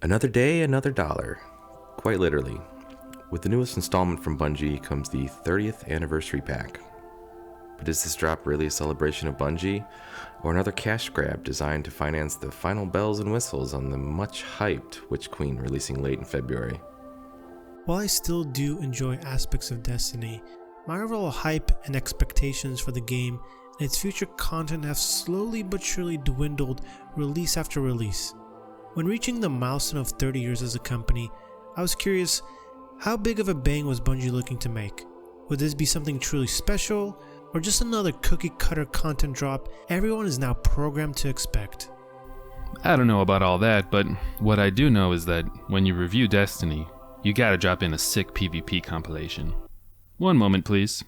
Another day, another dollar. Quite literally. With the newest installment from Bungie comes the 30th anniversary pack. But is this drop really a celebration of Bungie, or another cash grab designed to finance the final bells and whistles on the much hyped Witch Queen releasing late in February? While I still do enjoy aspects of Destiny, my overall hype and expectations for the game and its future content have slowly but surely dwindled release after release. When reaching the milestone of 30 years as a company, I was curious, how big of a bang was Bungie looking to make? Would this be something truly special, or just another cookie-cutter content drop everyone is now programmed to expect? I don't know about all that, but what I do know is that when you review Destiny, you gotta drop in a sick PvP compilation. One moment, please.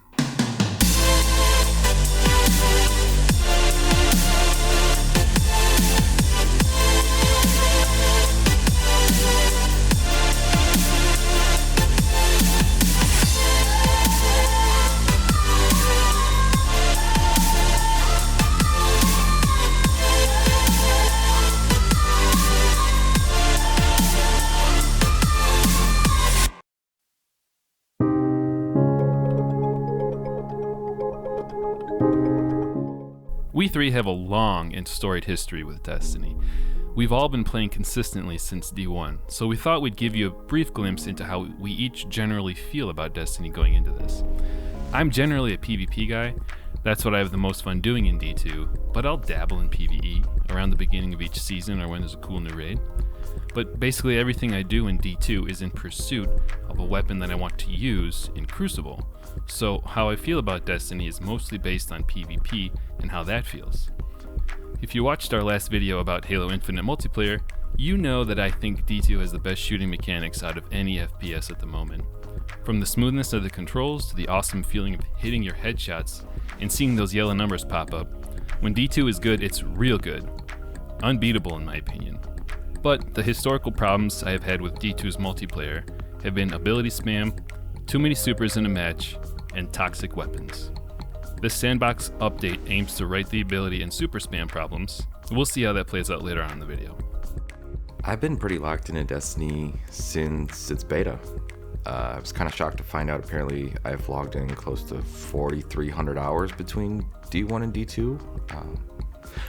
We three have a long and storied history with Destiny. We've all been playing consistently since D1, so we thought we'd give you a brief glimpse into how we each generally feel about Destiny going into this. I'm generally a PvP guy, that's what I have the most fun doing in D2, but I'll dabble in PvE around the beginning of each season or when there's a cool new raid. But basically everything I do in D2 is in pursuit of a weapon that I want to use in Crucible. So how I feel about Destiny is mostly based on PvP and how that feels. If you watched our last video about Halo Infinite multiplayer, you know that I think D2 has the best shooting mechanics out of any FPS at the moment. From the smoothness of the controls to the awesome feeling of hitting your headshots and seeing those yellow numbers pop up. When D2 is good, it's real good. Unbeatable in my opinion. But the historical problems I have had with D2's multiplayer have been ability spam, too many supers in a match, and toxic weapons. This Sandbox update aims to right the ability and super spam problems. We'll see how that plays out later on in the video. I've been pretty locked into Destiny since its beta. I was kind of shocked to find out apparently I've logged in close to 4,300 hours between D1 and D2.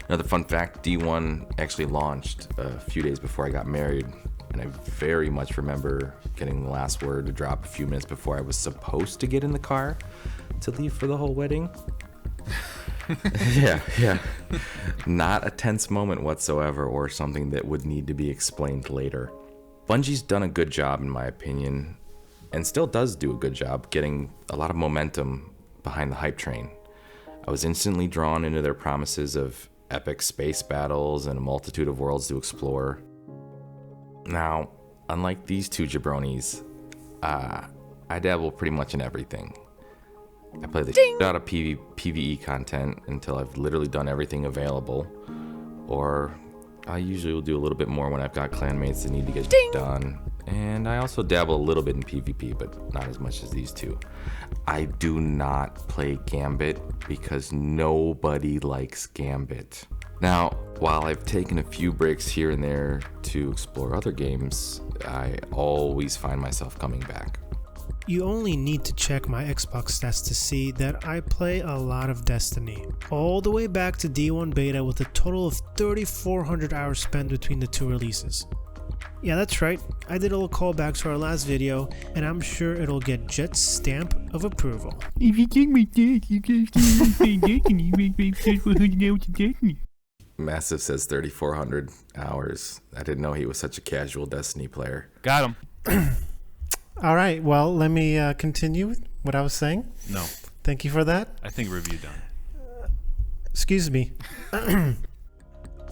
Another fun fact, D1 actually launched a few days before I got married, and I very much remember getting the last word to drop a few minutes before I was supposed to get in the car to leave for the whole wedding. Yeah. Not a tense moment whatsoever or something that would need to be explained later. Bungie's done a good job in my opinion, and still does do a good job getting a lot of momentum behind the hype train. I was instantly drawn into their promises of epic space battles and a multitude of worlds to explore. Now, unlike these two jabronis, I dabble pretty much in everything. I play the shit out of PvE content until I've literally done everything available, or I usually will do a little bit more when I've got clanmates that need to get done. And I also dabble a little bit in PvP, but not as much as these two. I do not play Gambit because nobody likes Gambit. Now, while I've taken a few breaks here and there to explore other games, I always find myself coming back. You only need to check my Xbox stats to see that I play a lot of Destiny, all the way back to D1 beta with a total of 3,400 hours spent between the two releases. Yeah, that's right, I did a little callback to our last video, and I'm sure it'll get Jet's stamp of approval. If you take my stats, you can still play Destiny, make me obsessed with holding out to Destiny. Massive says 3,400 hours. I didn't know he was such a casual Destiny player. Got him. All right, well, let me continue with what I was saying. No. Thank you for that. I think review done. Excuse me.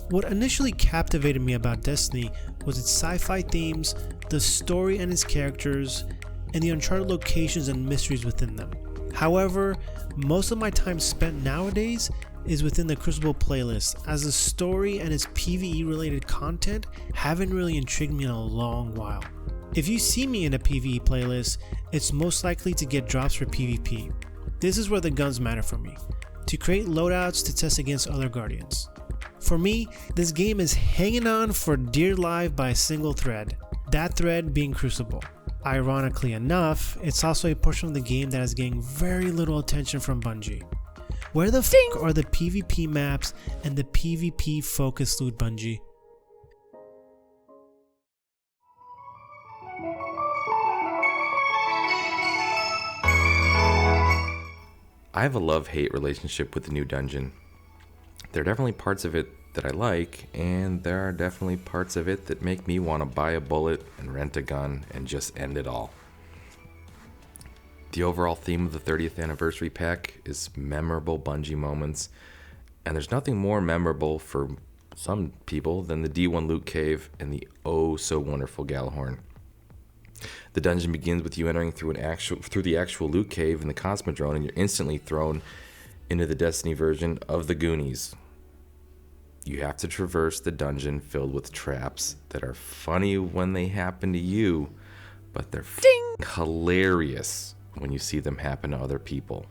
What initially captivated me about Destiny was its sci-fi themes, the story and its characters, and the uncharted locations and mysteries within them. However, most of my time spent nowadays is within the Crucible playlist, as the story and its PvE related content haven't really intrigued me in a long while. If you see me in a PvE playlist, it's most likely to get drops for PvP. This is where the guns matter for me, to create loadouts to test against other Guardians. For me, this game is hanging on for dear life by a single thread, that thread being Crucible. Ironically enough, it's also a portion of the game that is getting very little attention from Bungie. Where the f*** are the PvP maps and the PvP focused loot, Bungie? I have a love-hate relationship with the new dungeon. There are definitely parts of it that I like, and there are definitely parts of it that make me want to buy a bullet and rent a gun and just end it all. The overall theme of the 30th anniversary pack is memorable Bungie moments, and there's nothing more memorable for some people than the D1 loot cave and the oh so wonderful Gjallarhorn. The dungeon begins with you entering through the actual loot cave in the Cosmodrome, and you're instantly thrown into the Destiny version of the Goonies. You have to traverse the dungeon filled with traps that are funny when they happen to you, but they're hilarious when you see them happen to other people.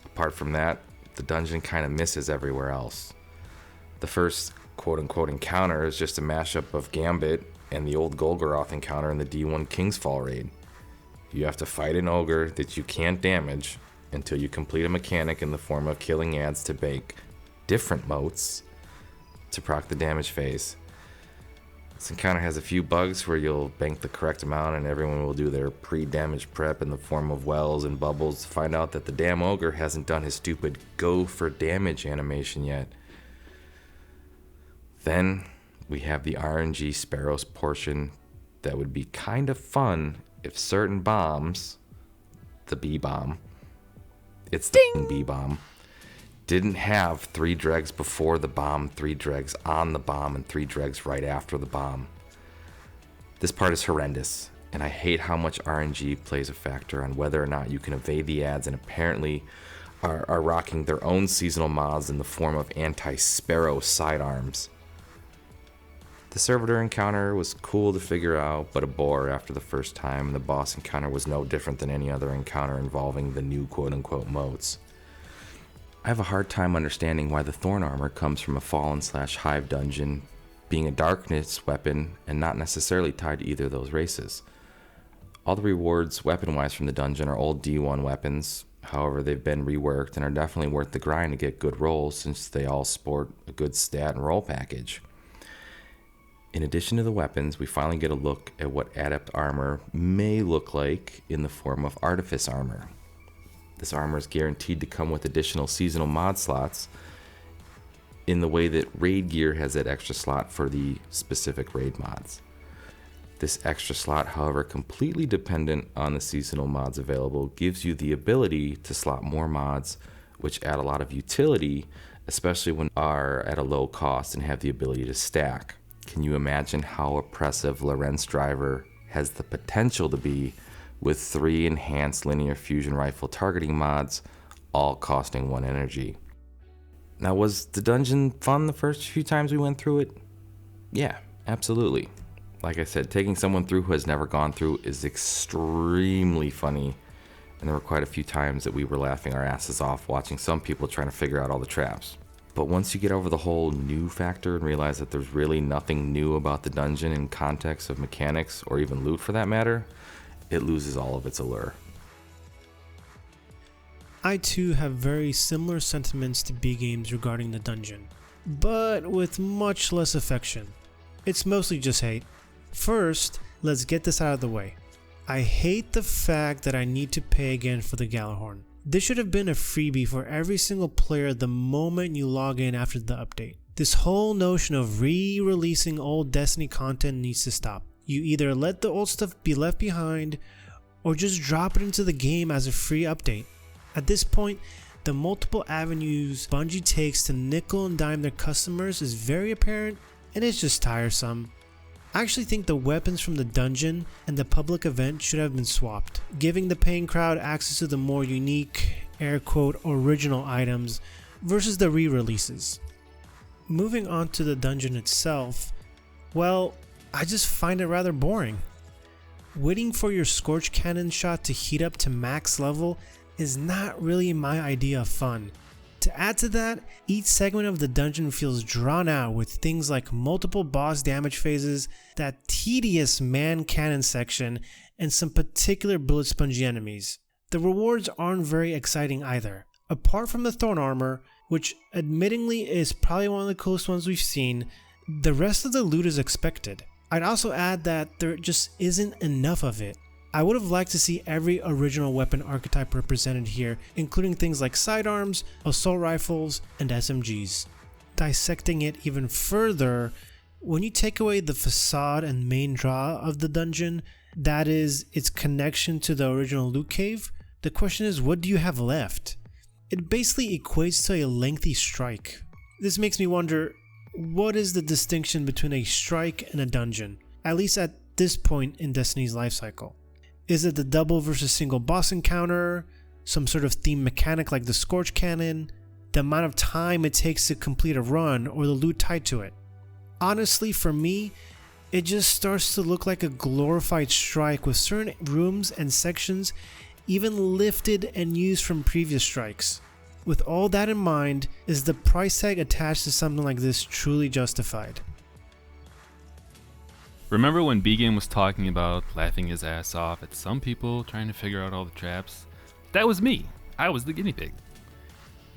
Apart from that, the dungeon kind of misses everywhere else. The first quote-unquote encounter is just a mashup of Gambit and the old Golgoroth encounter in the D1 Kingsfall raid. You have to fight an ogre that you can't damage until you complete a mechanic in the form of killing ads to bake different motes to proc the damage phase. This encounter has a few bugs where you'll bank the correct amount and everyone will do their pre-damage prep in the form of wells and bubbles to find out that the damn ogre hasn't done his stupid go for damage animation yet. Then we have the RNG Sparrows portion that would be kind of fun if certain bombs, the B-bomb, it's the B-bomb, didn't have 3 dregs before the bomb, 3 dregs on the bomb, and 3 dregs right after the bomb. This part is horrendous, and I hate how much RNG plays a factor on whether or not you can evade the ads, and apparently are rocking their own seasonal mods in the form of anti-Sparrow sidearms. The servitor encounter was cool to figure out, but a bore after the first time, and the boss encounter was no different than any other encounter involving the new quote-unquote modes. I have a hard time understanding why the Thorn armor comes from a Fallen/Hive dungeon, being a darkness weapon and not necessarily tied to either of those races. All the rewards weapon-wise from the dungeon are old D1 weapons, however they've been reworked and are definitely worth the grind to get good rolls since they all sport a good stat and roll package. In addition to the weapons, we finally get a look at what Adept armor may look like in the form of Artifice armor. This armor is guaranteed to come with additional seasonal mod slots in the way that raid gear has that extra slot for the specific raid mods. This extra slot, however, completely dependent on the seasonal mods available, gives you the ability to slot more mods, which add a lot of utility, especially when are at a low cost and have the ability to stack. Can you imagine how oppressive Lorentz Driver has the potential to be with 3 enhanced linear fusion rifle targeting mods, all costing 1 energy? Now, was the dungeon fun the first few times we went through it? Yeah, absolutely. Like I said, taking someone through who has never gone through is extremely funny, and there were quite a few times that we were laughing our asses off watching some people trying to figure out all the traps. But once you get over the whole new factor and realize that there's really nothing new about the dungeon in context of mechanics or even loot for that matter, it loses all of its allure. I too have very similar sentiments to Bgames regarding the dungeon, but with much less affection. It's mostly just hate. First, let's get this out of the way. I hate the fact that I need to pay again for the Gjallarhorn. This should have been a freebie for every single player the moment you log in after the update. This whole notion of re-releasing old Destiny content needs to stop. You either let the old stuff be left behind, or just drop it into the game as a free update. At this point, the multiple avenues Bungie takes to nickel and dime their customers is very apparent, and it's just tiresome. I actually think the weapons from the dungeon and the public event should have been swapped, giving the paying crowd access to the more unique, air quote, original items versus the re-releases. Moving on to the dungeon itself, well, I just find it rather boring. Waiting for your Scorch Cannon shot to heat up to max level is not really my idea of fun. To add to that, each segment of the dungeon feels drawn out with things like multiple boss damage phases, that tedious man cannon section, and some particular bullet spongy enemies. The rewards aren't very exciting either. Apart from the thorn armor, which admittingly is probably one of the coolest ones we've seen, the rest of the loot is expected. I'd also add that there just isn't enough of it. I would have liked to see every original weapon archetype represented here, including things like sidearms, assault rifles, and SMGs. Dissecting it even further, when you take away the facade and main draw of the dungeon, that is, its connection to the original loot cave, the question is, what do you have left? It basically equates to a lengthy strike. This makes me wonder, what is the distinction between a strike and a dungeon, at least at this point in Destiny's lifecycle? Is it the double versus single boss encounter, some sort of theme mechanic like the Scorch Cannon, the amount of time it takes to complete a run, or the loot tied to it? Honestly, for me, it just starts to look like a glorified strike with certain rooms and sections even lifted and used from previous strikes. With all that in mind, is the price tag attached to something like this truly justified? Remember when Bgame was talking about laughing his ass off at some people trying to figure out all the traps? That was me. I was the guinea pig.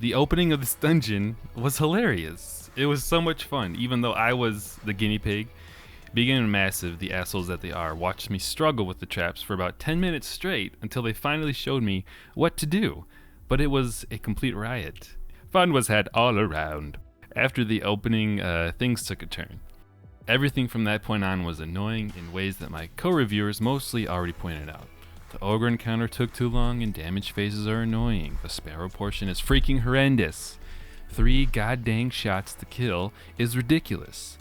The opening of this dungeon was hilarious. It was so much fun, even though I was the guinea pig. Bgame and Massive, the assholes that they are, watched me struggle with the traps for about 10 minutes straight until they finally showed me what to do. But it was a complete riot. Fun was had all around. After the opening, things took a turn. Everything from that point on was annoying in ways that my co-reviewers mostly already pointed out. The ogre encounter took too long and damage phases are annoying. The sparrow portion is freaking horrendous. 3 goddamn shots to kill is ridiculous.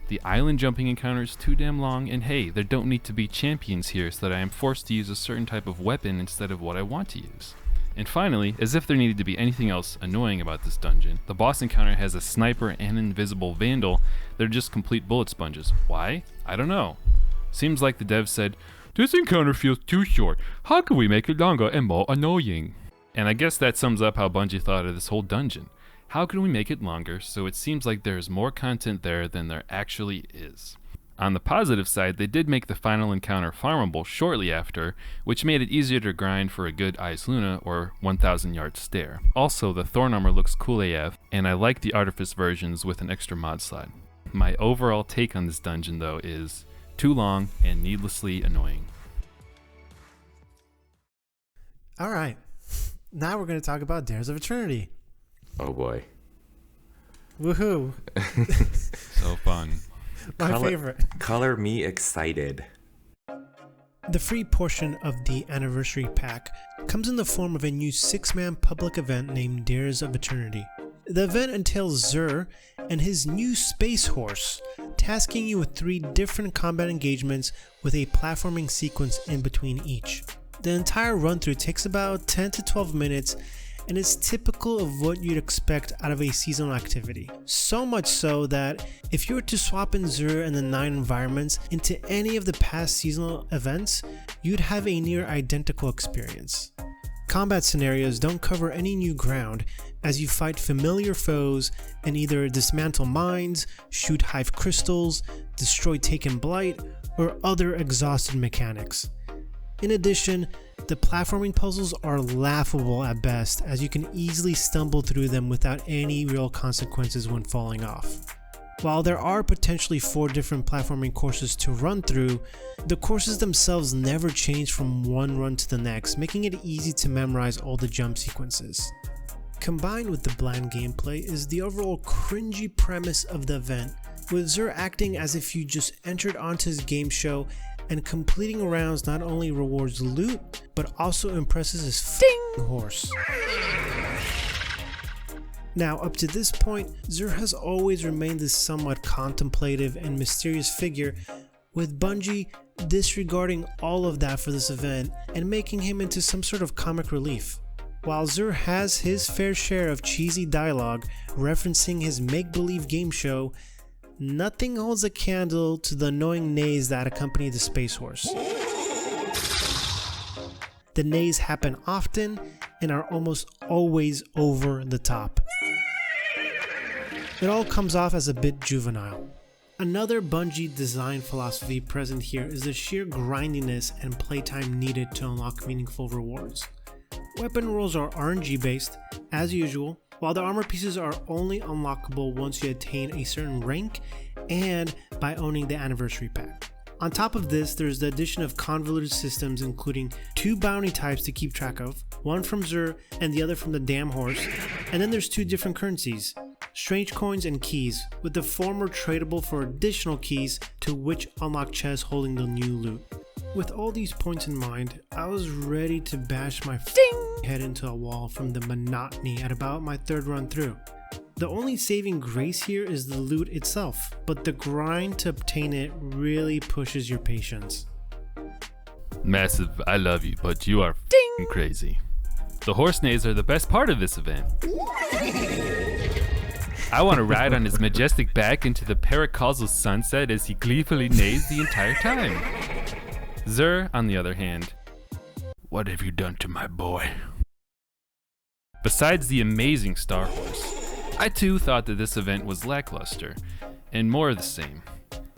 The island jumping encounter is too damn long, and hey, there don't need to be champions here so that I am forced to use a certain type of weapon instead of what I want to use. And finally, as if there needed to be anything else annoying about this dungeon, the boss encounter has a sniper and an invisible vandal that are just complete bullet sponges. Why? I don't know. Seems like the devs said, "This encounter feels too short. How can we make it longer and more annoying?" And I guess that sums up how Bungie thought of this whole dungeon. How can we make it longer so it seems like there is more content there than there actually is? On the positive side, they did make the final encounter farmable shortly after, which made it easier to grind for a good Ice Luna or 1000 yard stare. Also, the Thorn armor looks cool AF, and I like the Artifice versions with an extra mod slot. My overall take on this dungeon though is too long and needlessly annoying. Alright, now we're going to talk about Dares of Eternity. Oh boy. Woohoo! So fun. My favorite. Color me excited. The free portion of the Anniversary Pack comes in the form of a new 6-man public event named Dares of Eternity. The event entails Xur and his new Space Horse, tasking you with 3 different combat engagements with a platforming sequence in between each. The entire run-through takes about 10 to 12 minutes and is typical of what you'd expect out of a seasonal activity. So much so that if you were to swap in Xur and the 9 environments into any of the past seasonal events, you'd have a near identical experience. Combat scenarios don't cover any new ground as you fight familiar foes and either dismantle mines, shoot hive crystals, destroy Taken Blight, or other exhausted mechanics. In addition, the platforming puzzles are laughable at best, as you can easily stumble through them without any real consequences when falling off. While there are potentially 4 different platforming courses to run through, the courses themselves never change from one run to the next, making it easy to memorize all the jump sequences. Combined with the bland gameplay is the overall cringy premise of the event, with Xur acting as if you just entered onto his game show, and completing rounds not only rewards loot, but also impresses his f***ing horse. Now, up to this point, Xur has always remained this somewhat contemplative and mysterious figure, with Bungie disregarding all of that for this event and making him into some sort of comic relief. While Xur has his fair share of cheesy dialogue referencing his make-believe game show, nothing holds a candle to the annoying neighs that accompany the Space Horse. The neighs happen often, and are almost always over the top. It all comes off as a bit juvenile. Another Bungie design philosophy present here is the sheer grindiness and playtime needed to unlock meaningful rewards. Weapon rolls are RNG based, as usual, while the armor pieces are only unlockable once you attain a certain rank and by owning the anniversary pack. On top of this, there's the addition of convoluted systems including 2 bounty types to keep track of, one from Xur and the other from the damn horse, and then there's 2 different currencies, strange coins and keys, with the former tradable for additional keys to which unlock chests holding the new loot. With all these points in mind, I was ready to bash my head into a wall from the monotony at about my 3rd run through. The only saving grace here is the loot itself, but the grind to obtain it really pushes your patience. Massive, I love you, but you are crazy. The horse neighs are the best part of this event. I want to ride on his majestic back into the paracausal sunset as he gleefully neighs the entire time. Xur, on the other hand, what have you done to my boy? Besides the amazing Star Horse, I too thought that this event was lackluster, and more of the same.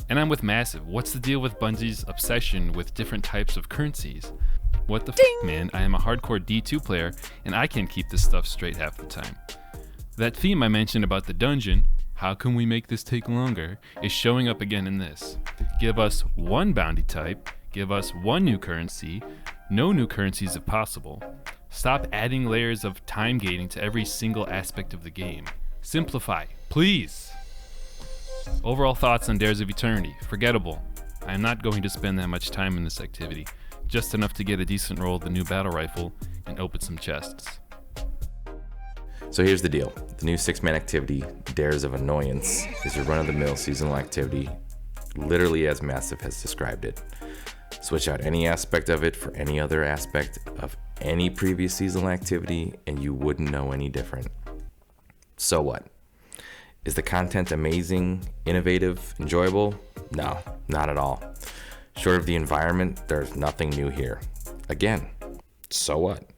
And I'm with Massive. What's the deal with Bungie's obsession with different types of currencies? What the man? I am a hardcore D2 player, and I can't keep this stuff straight half the time. That theme I mentioned about the dungeon, how can we make this take longer, is showing up again in this. Give us 1 bounty type, give us 1 new currency, no new currencies if possible. Stop adding layers of time gating to every single aspect of the game. Simplify, please. Overall thoughts on Dares of Eternity, forgettable. I am not going to spend that much time in this activity, just enough to get a decent roll of the new battle rifle and open some chests. So here's the deal. The new 6-man activity, Dares of Annoyance, is your run-of-the-mill seasonal activity, literally as Massive has described it. Switch out any aspect of it for any other aspect of any previous seasonal activity, and you wouldn't know any different. So what? Is the content amazing, innovative, enjoyable? No, not at all. Short of the environment, there's nothing new here. Again, so what?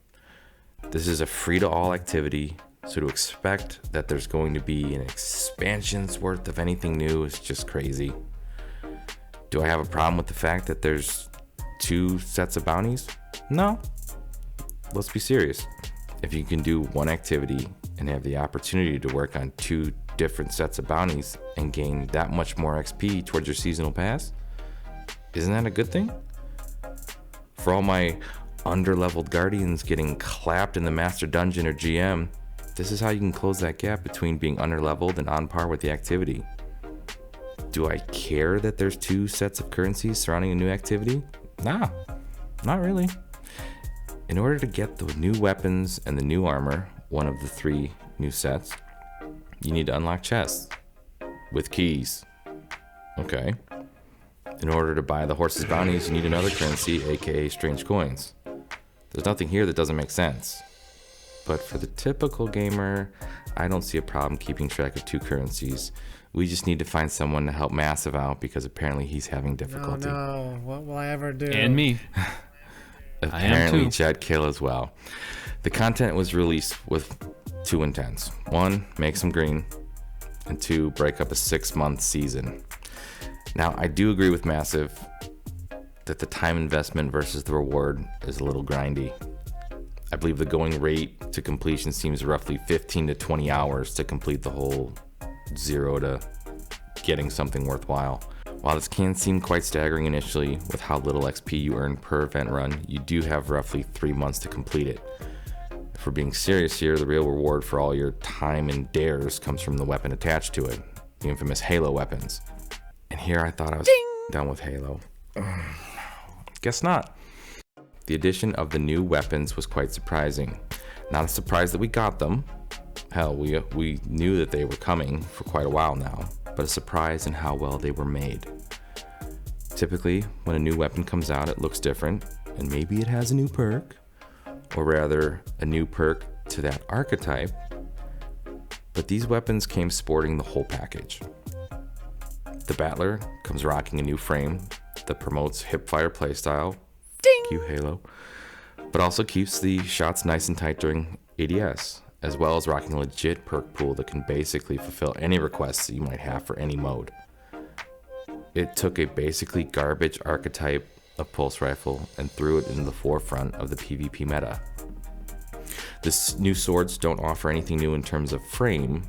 This is a free-to-all activity, so to expect that there's going to be an expansion's worth of anything new is just crazy. Do I have a problem with the fact that there's 2 sets of bounties? No. Let's be serious. If you can do one activity and have the opportunity to work on 2 different sets of bounties and gain that much more XP towards your seasonal pass, isn't that a good thing? For all my underleveled guardians getting clapped in the master dungeon or GM, this is how you can close that gap between being underleveled and on par with the activity. Do I care that there's 2 sets of currencies surrounding a new activity? Nah, not really. In order to get the new weapons and the new armor, one of the 3 new sets, you need to unlock chests with keys. Okay. In order to buy the horse's bounties, you need another currency, aka strange coins. There's nothing here that doesn't make sense. But for the typical gamer, I don't see a problem keeping track of 2 currencies. We just need to find someone to help Massive out because apparently he's having difficulty. No, what will I ever do? And me. Apparently Jed Kill as well. The content was released with 2 intents. 1, make some green, and 2, break up a 6-month season. Now, I do agree with Massive that the time investment versus the reward is a little grindy. I believe the going rate to completion seems roughly 15 to 20 hours to complete the whole 0 to getting something worthwhile. While this can seem quite staggering initially with how little XP you earn per event run, you do have roughly 3 months to complete it. If we're being serious here, the real reward for all your time and dares comes from the weapon attached to it, the infamous Halo weapons. And here I thought I was done with Halo. Guess not. The addition of the new weapons was quite surprising. Not a surprise that we got them. Hell, we knew that they were coming for quite a while now, but a surprise in how well they were made. Typically, when a new weapon comes out, it looks different, and maybe it has a new perk, or rather, a new perk to that archetype, but these weapons came sporting the whole package. The Battler comes rocking a new frame that promotes hipfire playstyle. Thank you, Halo. but also keeps the shots nice and tight during ADS, as well as rocking a legit perk pool that can basically fulfill any requests that you might have for any mode. It took a basically garbage archetype of pulse rifle and threw it into the forefront of the PvP meta. The new swords don't offer anything new in terms of frame,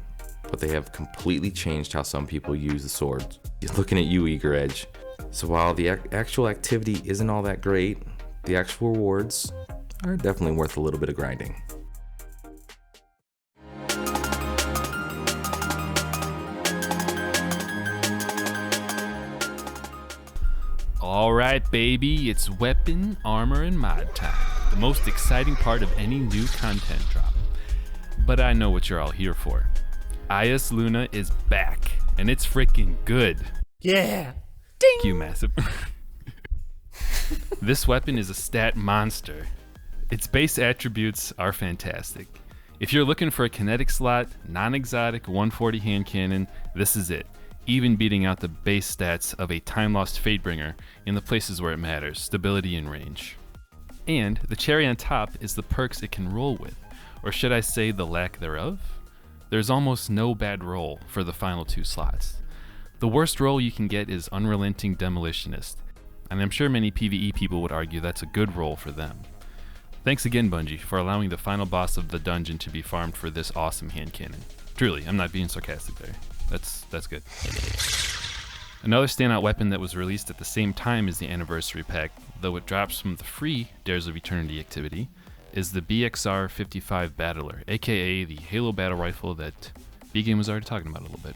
but they have completely changed how some people use the swords. Looking at you, Eager Edge. So while the actual activity isn't all that great, the actual rewards are definitely worth a little bit of grinding. Alright, baby, it's weapon, armor, and mod time. The most exciting part of any new content drop. But I know what you're all here for. IS Luna is back, and it's freaking good. Yeah. Thank you, Massive. This weapon is a stat monster. Its base attributes are fantastic. If you're looking for a kinetic slot, non-exotic 140 hand cannon, this is it. Even beating out the base stats of a time-lost Fatebringer in the places where it matters, stability and range. And the cherry on top is the perks it can roll with, or should I say the lack thereof? There's almost no bad roll for the final 2 slots. The worst roll you can get is Unrelenting Demolitionist, and I'm sure many PvE people would argue that's a good roll for them. Thanks again, Bungie, for allowing the final boss of the dungeon to be farmed for this awesome hand cannon. Truly, I'm not being sarcastic there. That's good. Another standout weapon that was released at the same time as the Anniversary Pack, though it drops from the free Dares of Eternity activity, is the BXR 55 Battler, aka the Halo battle rifle that Bgame was already talking about a little bit.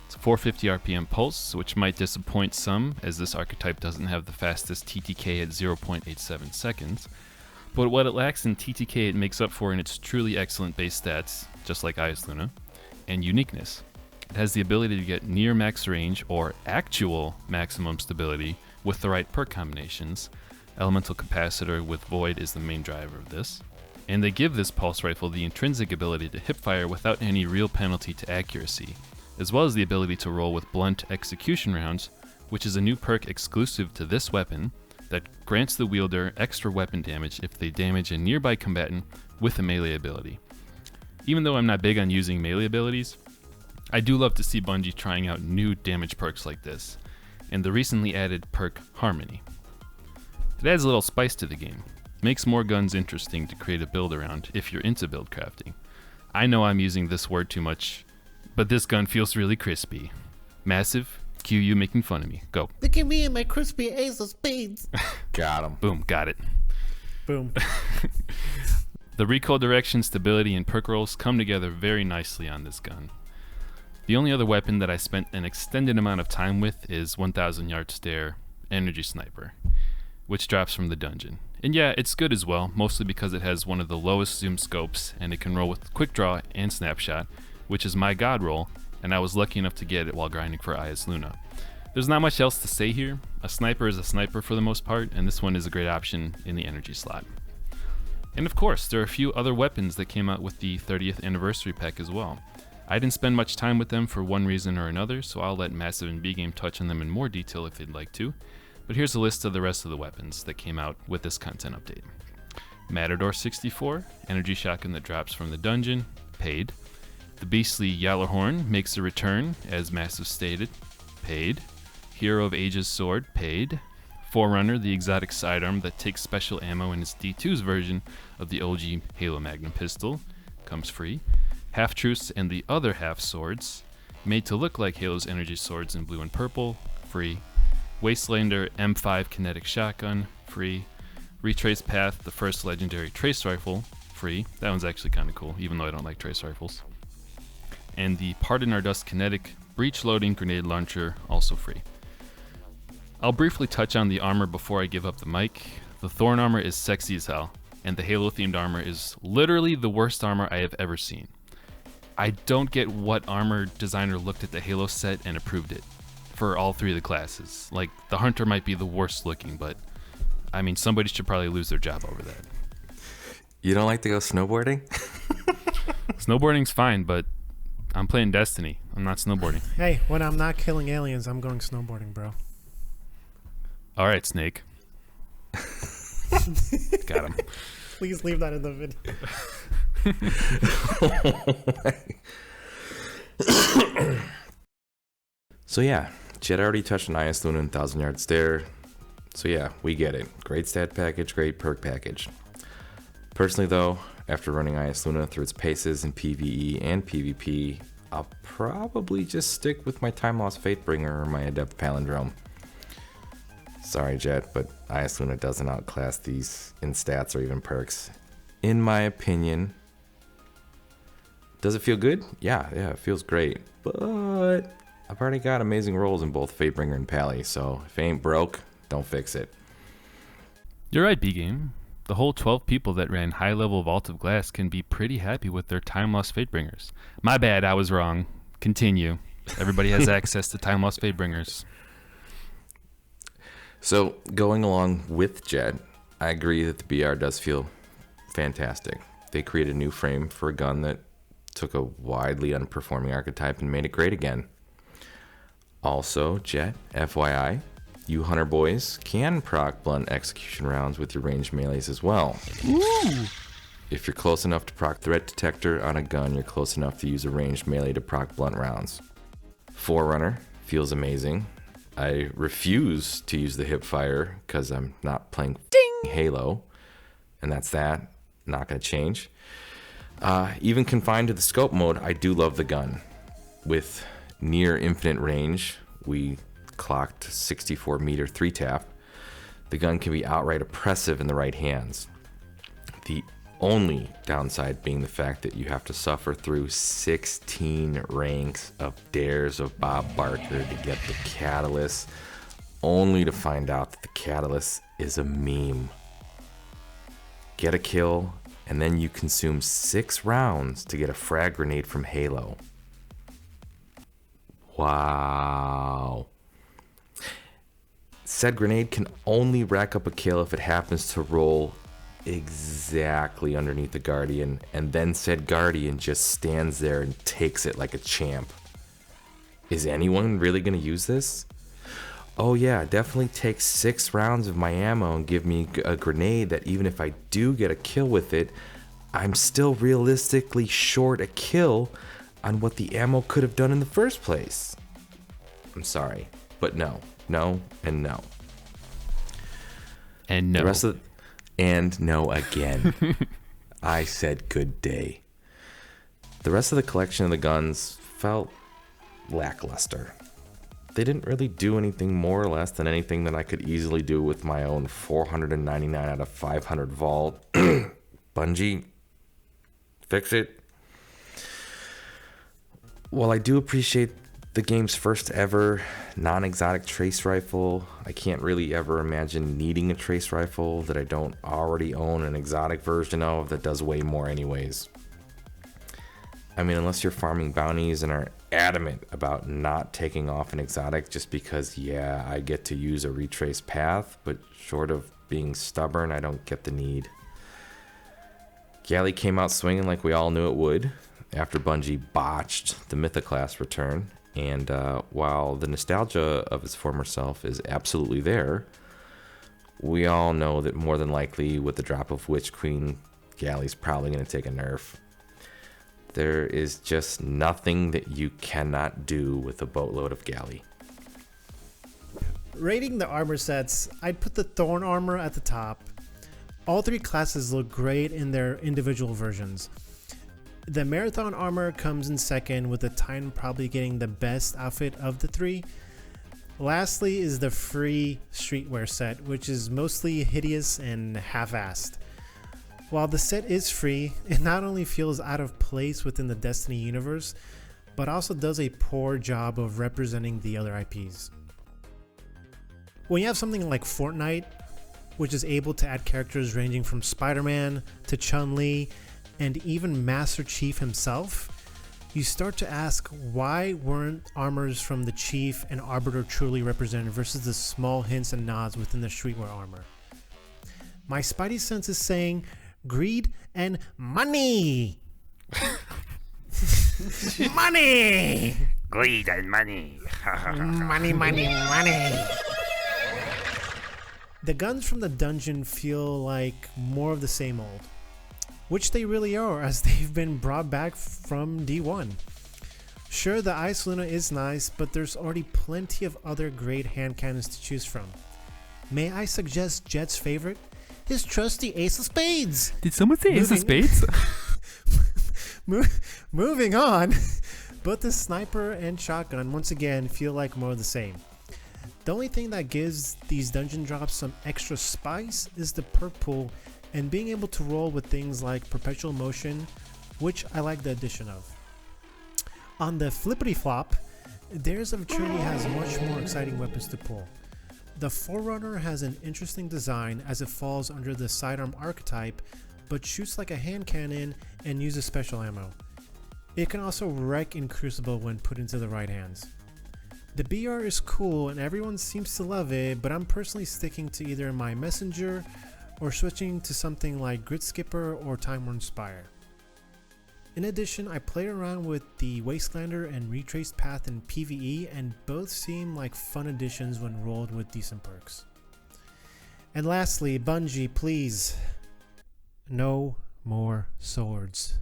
It's a 450 RPM pulse, which might disappoint some, as this archetype doesn't have the fastest TTK at 0.87 seconds, but what it lacks in TTK it makes up for in its truly excellent base stats, just like IS Luna, and uniqueness. It has the ability to get near max range or actual maximum stability with the right perk combinations. Elemental Capacitor with Void is the main driver of this. And they give this pulse rifle the intrinsic ability to hipfire without any real penalty to accuracy, as well as the ability to roll with blunt execution rounds, which is a new perk exclusive to this weapon that grants the wielder extra weapon damage if they damage a nearby combatant with a melee ability. Even though I'm not big on using melee abilities, I do love to see Bungie trying out new damage perks like this, and the recently added perk Harmony. It adds a little spice to the game, makes more guns interesting to create a build around if you're into build crafting. I know I'm using this word too much, but this gun feels really crispy. Massive, cue you making fun of me. Go. Look at me and my crispy ace of spades. Got him. Boom, got it. Boom. The recoil direction, stability, and perk rolls come together very nicely on this gun. The only other weapon that I spent an extended amount of time with is 1000 Yard Stare Energy Sniper, which drops from the dungeon. And yeah, it's good as well, mostly because it has one of the lowest zoom scopes and it can roll with quick draw and snapshot, which is my god roll, and I was lucky enough to get it while grinding for IS Luna. There's not much else to say here. A sniper is a sniper for the most part, and this one is a great option in the energy slot. And of course, there are a few other weapons that came out with the 30th Anniversary Pack as well. I didn't spend much time with them for one reason or another, so I'll let Massive and Bgame touch on them in more detail if they'd like to. But here's a list of the rest of the weapons that came out with this content update. Matador 64, energy shotgun that drops from the dungeon, paid. The beastly Yallarhorn makes a return, as Massive stated, paid. Hero of Ages sword, paid. Forerunner, the exotic sidearm that takes special ammo in its D2's version of the OG Halo Magnum pistol, comes free. Half-Truths and the other half swords, made to look like Halo's energy swords in blue and purple, free. Wastelander M5 kinetic shotgun, free. Retrace Path, the first legendary trace rifle, free. That one's actually kind of cool, even though I don't like trace rifles. And the Pardon Our Dust kinetic breach loading grenade launcher, also free. I'll briefly touch on the armor before I give up the mic. The Thorn armor is sexy as hell, and the Halo themed armor is literally the worst armor I have ever seen. I don't get what armor designer looked at the Halo set and approved it for all 3 of the classes. Like, the Hunter might be the worst looking, but I mean, somebody should probably lose their job over that. You don't like to go snowboarding? Snowboarding's fine, but I'm playing Destiny. I'm not snowboarding. Hey, when I'm not killing aliens, I'm going snowboarding, bro. All right, Snake. Got him. Please leave that in the video. So yeah, Jet already touched on Ice Luna and 1,000 Yard Stare. So yeah, we get it. Great stat package, great perk package. Personally though, after running Ice Luna through its paces in PvE and PvP, I'll probably just stick with my Time Lost Fatebringer or my Adept Palindrome. Sorry Jet, but Ice Luna doesn't outclass these in stats or even perks. In my opinion. Does it feel good? Yeah, it feels great. But I've already got amazing rolls in both Fatebringer and Pally, so if it ain't broke, don't fix it. You're right, Bgame. The whole 12 people that ran high-level Vault of Glass can be pretty happy with their Time Lost Fatebringers. My bad, I was wrong. Continue. Everybody has access to Time Lost Fatebringers. So, going along with Jet, I agree that the BR does feel fantastic. They created a new frame for a gun that took a widely underperforming archetype and made it great again. Also, Jet, FYI, you hunter boys can proc blunt execution rounds with your ranged melees as well. Ooh. If you're close enough to proc threat detector on a gun, you're close enough to use a ranged melee to proc blunt rounds. Forerunner feels amazing. I refuse to use the hip fire because I'm not playing Halo, and that's that. Not going to change. Even confined to the scope mode, I do love the gun. With near infinite range, we clocked 64 meter 3-tap. The gun can be outright oppressive in the right hands. The only downside being the fact that you have to suffer through 16 ranks of dares of Bob Barker to get the catalyst, only to find out that the catalyst is a meme. Get a kill, and then you consume 6 rounds to get a frag grenade from Halo. Wow. Said grenade can only rack up a kill if it happens to roll exactly underneath the Guardian, and then said Guardian just stands there and takes it like a champ. Is anyone really going to use this? Oh yeah, definitely take 6 rounds of my ammo and give me a grenade that even if I do get a kill with it, I'm still realistically short a kill on what the ammo could have done in the first place. I'm sorry, but no, and no. And no. The rest of and no again. I said good day. The rest of the collection of the guns felt lackluster. They didn't really do anything more or less than anything that I could easily do with my own 499 out of 500 vault. Bungie, fix it. While I do appreciate the game's first ever non-exotic trace rifle, I can't really ever imagine needing a trace rifle that I don't already own an exotic version of that does way more anyways. I mean, unless you're farming bounties and are adamant about not taking off an exotic just because, yeah, I get to use a retrace path, but short of being stubborn, I don't get the need. Galley came out swinging like we all knew it would after Bungie botched the Mythoclast return. And while the nostalgia of his former self is absolutely there, we all know that more than likely with the drop of Witch Queen, Galley's probably going to take a nerf. There is just nothing that you cannot do with a boatload of Galley. Rating the armor sets, I'd put the Thorn armor at the top. All 3 classes look great in their individual versions. The Marathon armor comes in second, with the Titan probably getting the best outfit of the 3. Lastly is the free streetwear set, which is mostly hideous and half-assed. While the set is free, it not only feels out of place within the Destiny universe, but also does a poor job of representing the other IPs. When you have something like Fortnite, which is able to add characters ranging from Spider-Man to Chun-Li, and even Master Chief himself, you start to ask why weren't armors from the Chief and Arbiter truly represented versus the small hints and nods within the streetwear armor. My spidey sense is saying greed and money! Money! Greed and money. Money. The guns from the dungeon feel like more of the same old, which they really are, as they've been brought back from D1. Sure, the Ice Luna is nice, but there's already plenty of other great hand cannons to choose from. May I suggest Jet's favorite? His trusty Ace of Spades! Did someone say Ace of Spades? Moving on, both the sniper and shotgun once again feel like more of the same. The only thing that gives these dungeon drops some extra spice is the perk pool and being able to roll with things like perpetual motion, which I like the addition of. On the flippity flop, Dares of Eternity has much more exciting weapons to pull. The Forerunner has an interesting design as it falls under the sidearm archetype, but shoots like a hand cannon and uses special ammo. It can also wreck in Crucible when put into the right hands. The BR is cool and everyone seems to love it, but I'm personally sticking to either my Messenger or switching to something like Grid Skipper or Time-Worn Spire. In addition, I played around with the Wastelander and Retraced Path in PvE, and both seem like fun additions when rolled with decent perks. And lastly, Bungie, please, no more swords.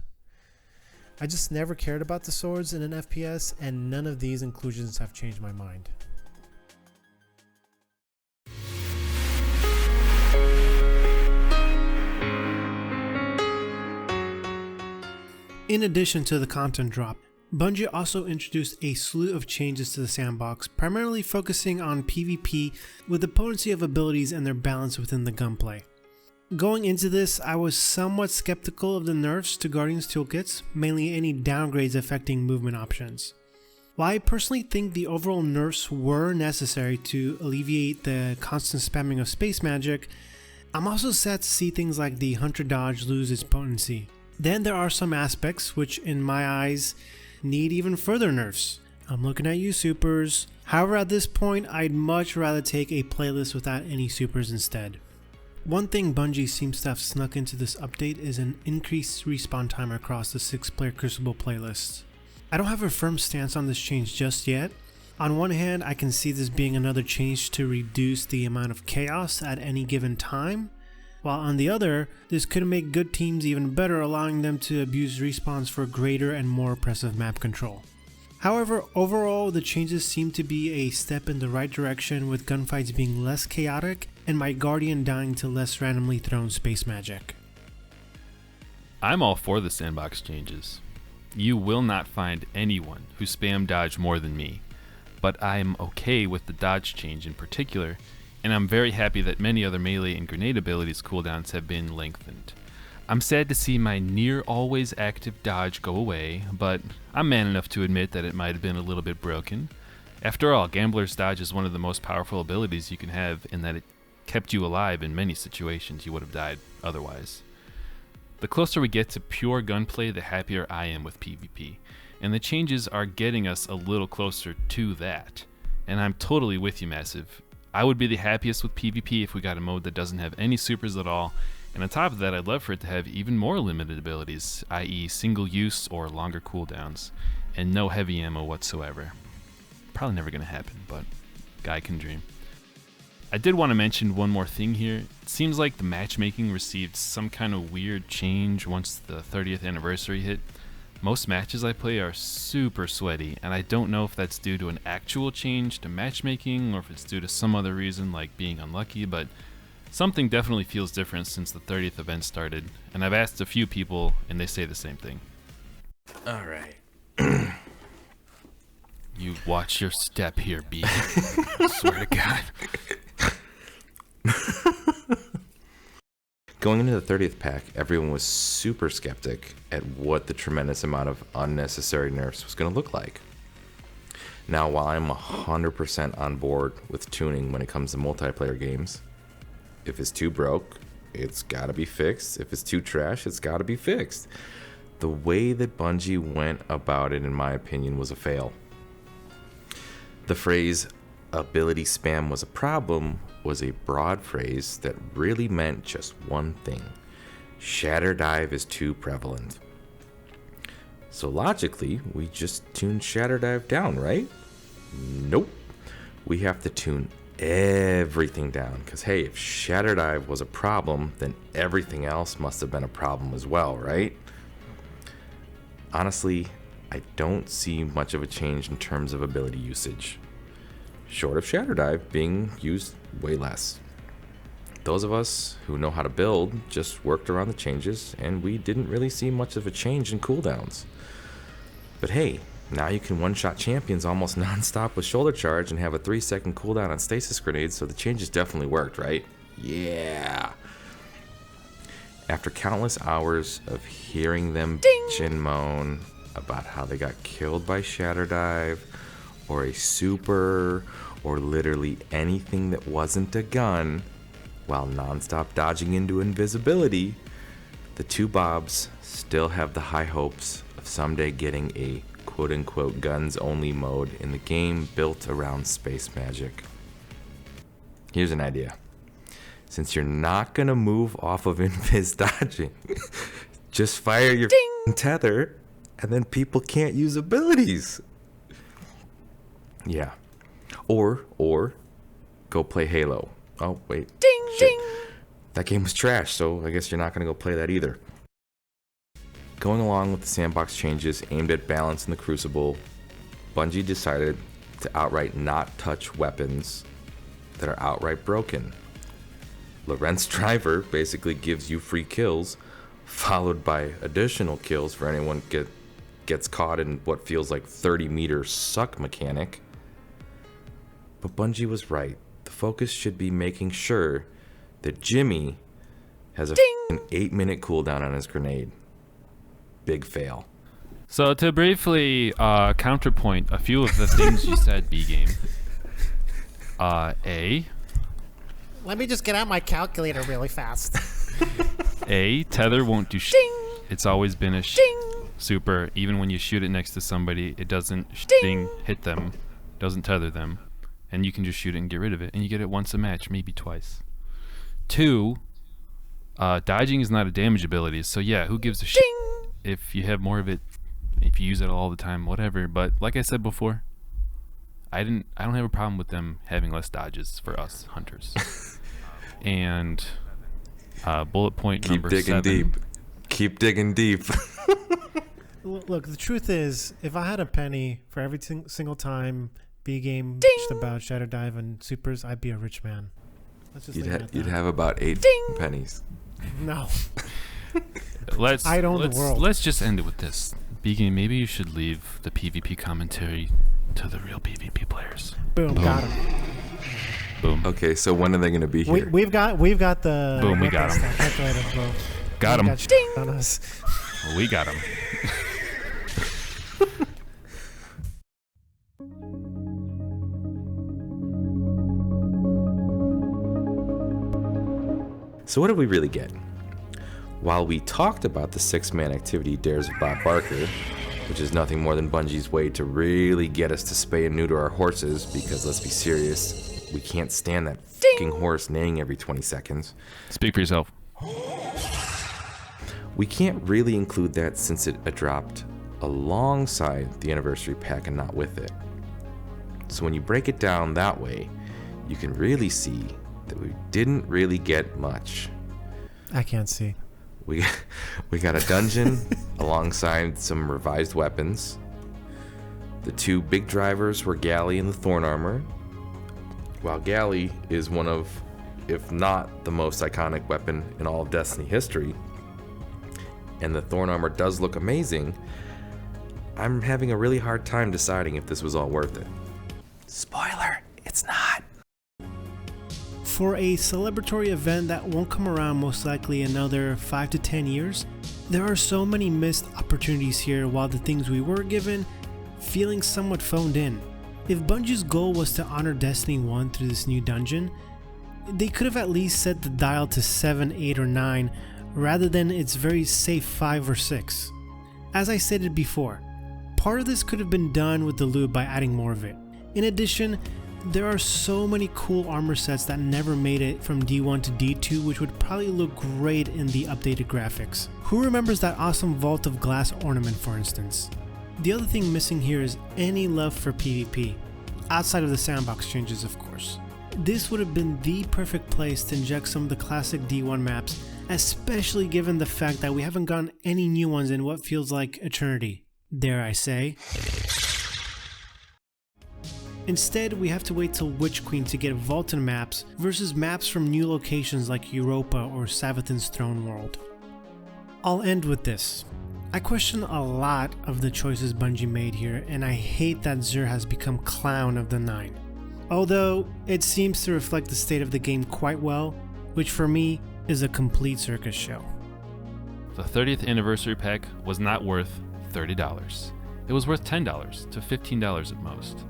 I just never cared about the swords in an FPS, and none of these inclusions have changed my mind. In addition to the content drop, Bungie also introduced a slew of changes to the sandbox, primarily focusing on PvP with the potency of abilities and their balance within the gunplay. Going into this, I was somewhat skeptical of the nerfs to Guardian's toolkits, mainly any downgrades affecting movement options. While I personally think the overall nerfs were necessary to alleviate the constant spamming of space magic, I'm also sad to see things like the Hunter Dodge lose its potency. Then there are some aspects which, in my eyes, need even further nerfs. I'm looking at you, supers. However, at this point, I'd much rather take a playlist without any supers instead. One thing Bungie seems to have snuck into this update is an increased respawn time across the 6-player Crucible playlists. I don't have a firm stance on this change just yet. On one hand, I can see this being another change to reduce the amount of chaos at any given time, while on the other, this could make good teams even better, allowing them to abuse respawns for greater and more oppressive map control. However, overall, the changes seem to be a step in the right direction, with gunfights being less chaotic and my Guardian dying to less randomly thrown space magic. I'm all for the sandbox changes. You will not find anyone who spam dodge more than me, but I am okay with the dodge change in particular, and I'm very happy that many other melee and grenade abilities cooldowns have been lengthened. I'm sad to see my near always active dodge go away, but I'm man enough to admit that it might have been a little bit broken. After all, Gambler's Dodge is one of the most powerful abilities you can have, in that it kept you alive in many situations you would have died otherwise. The closer we get to pure gunplay, the happier I am with PvP, and the changes are getting us a little closer to that. And I'm totally with you, Massive. I would be the happiest with PvP if we got a mode that doesn't have any supers at all, and on top of that, I'd love for it to have even more limited abilities, i.e. single use or longer cooldowns, and no heavy ammo whatsoever. Probably never gonna happen, but guy can dream. I did want to mention one more thing here. It seems like the matchmaking received some kind of weird change once the 30th anniversary hit. Most matches I play are super sweaty, and I don't know if that's due to an actual change to matchmaking or if it's due to some other reason like being unlucky, but something definitely feels different since the 30th event started, and I've asked a few people and they say the same thing. All right. You watch your step here, B. I swear to God. Going into the 30th pack, everyone was super skeptic at what the tremendous amount of unnecessary nerfs was going to look like. Now, while I'm 100% on board with tuning when it comes to multiplayer games, if it's too broke, it's got to be fixed. If it's too trash, it's got to be fixed. The way that Bungie went about it, in my opinion, was a fail. The phrase ability spam was a problem was a broad phrase that really meant just one thing. Shatter Dive is too prevalent. So logically, we just tune Shatter Dive down, right? Nope. We have to tune everything down. Because, hey, if Shatter Dive was a problem, then everything else must have been a problem as well, right? Honestly, I don't see much of a change in terms of ability usage, short of Shatter Dive being used way less. Those of us who know how to build just worked around the changes, and we didn't really see much of a change in cooldowns. But hey, now you can one-shot champions almost non-stop with shoulder charge and have a 3-second cooldown on stasis grenades, so the changes definitely worked, right? Yeah! After countless hours of hearing them bitch and moan about how they got killed by Shatter Dive, or a super, or literally anything that wasn't a gun, while non-stop dodging into invisibility, the two Bobs still have the high hopes of someday getting a quote-unquote guns-only mode in the game built around space magic. Here's an idea. Since you're not gonna move off of invis dodging, just fire your tether, and then people can't use abilities. Yeah. Or go play Halo. Oh, wait. Shit. That game was trash, so I guess you're not gonna go play that either. Going along with the sandbox changes aimed at balance in the Crucible, Bungie decided to outright not touch weapons that are outright broken. Lorentz Driver basically gives you free kills, followed by additional kills for anyone gets caught in what feels like 30-meter suck mechanic. But Bungie was right. The focus should be making sure that Jimmy has a 8-minute cooldown on his grenade. Big fail. So to briefly counterpoint a few of the things you said, Bgame. Let me just get out my calculator really fast. Tether won't do It's always been a super. Even when you shoot it next to somebody, it doesn't hit them, doesn't tether them, and you can just shoot it and get rid of it, and you get it once a match, maybe twice. 2, dodging is not a damage ability, so yeah, who gives a shit if you have more of it, if you use it all the time, whatever. But like I said before, I don't have a problem with them having less dodges for us hunters. And bullet point number 7. Keep digging deep. Look, the truth is, if I had a penny for every single time Bgame bitched about Shatter Dive and supers, I'd be a rich man. Let's just You'd have about 8 pennies. No. I own the world. Let's just end it with this. Bgame, maybe you should leave the PvP commentary to the real PvP players. Boom. Got him. Boom. Okay, so when are they going to be here? We've got the. Boom, we got him. Got him. On us. We got him. So what did we really get? While we talked about the 6-man activity Dares of Bob Barker, which is nothing more than Bungie's way to really get us to spay and neuter our horses, because let's be serious, we can't stand that fucking horse neighing every 20 seconds. Speak for yourself. We can't really include that since it dropped alongside the anniversary pack and not with it. So when you break it down that way, you can really see that we didn't really get much. I can't see. We got a dungeon alongside some revised weapons. The 2 big drivers were Galley and the Thorn Armor. While Galley is one of, if not the most iconic weapon in all of Destiny history, and the Thorn Armor does look amazing, I'm having a really hard time deciding if this was all worth it. Spoiler, it's not. For a celebratory event that won't come around most likely another 5 to 10 years, there are so many missed opportunities here, while the things we were given feeling somewhat phoned in. If Bungie's goal was to honor Destiny 1 through this new dungeon, they could have at least set the dial to 7, 8, or 9 rather than its very safe 5 or 6. As I stated before, part of this could have been done with the loot by adding more of it. In addition, there are so many cool armor sets that never made it from D1 to D2, which would probably look great in the updated graphics. Who remembers that awesome Vault of Glass ornament, for instance? The other thing missing here is any love for PvP, outside of the sandbox changes, of course. this would have been the perfect place to inject some of the classic D1 maps, especially given the fact that we haven't gotten any new ones in what feels like eternity, dare I say. Instead, we have to wait till Witch Queen to get Vulcan maps versus maps from new locations like Europa or Savathun's Throne World. I'll end with this. I question a lot of the choices Bungie made here, and I hate that Xur has become Clown of the Nine. Although, it seems to reflect the state of the game quite well, which for me is a complete circus show. The 30th anniversary pack was not worth $30. It was worth $10 to $15 at most.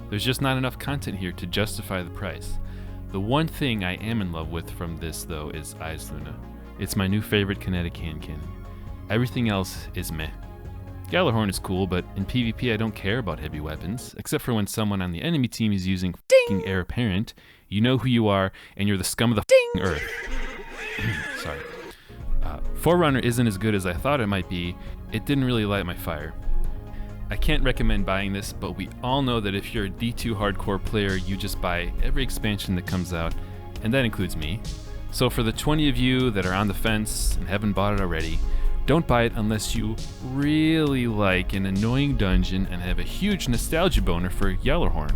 There's just not enough content here to justify the price. The one thing I am in love with from this, though, is Eyes Luna. It's my new favorite kinetic hand cannon. Everything else is meh. Gjallarhorn is cool, but in PvP I don't care about heavy weapons, except for when someone on the enemy team is using f***ing Heir Apparent. You know who you are, and you're the scum of the f***ing earth. Sorry. Forerunner isn't as good as I thought it might be. It didn't really light my fire. I can't recommend buying this, but we all know that if you're a D2 hardcore player, you just buy every expansion that comes out, and that includes me. So for the 20 of you that are on the fence and haven't bought it already, don't buy it unless you really like an annoying dungeon and have a huge nostalgia boner for Gjallarhorn.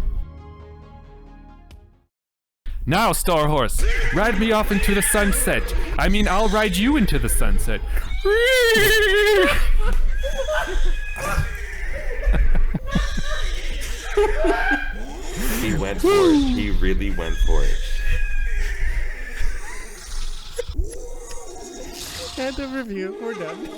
Now, Star Horse, ride me off into the sunset. I mean, I'll ride you into the sunset. He went for it. He really went for it. End of review. We're done.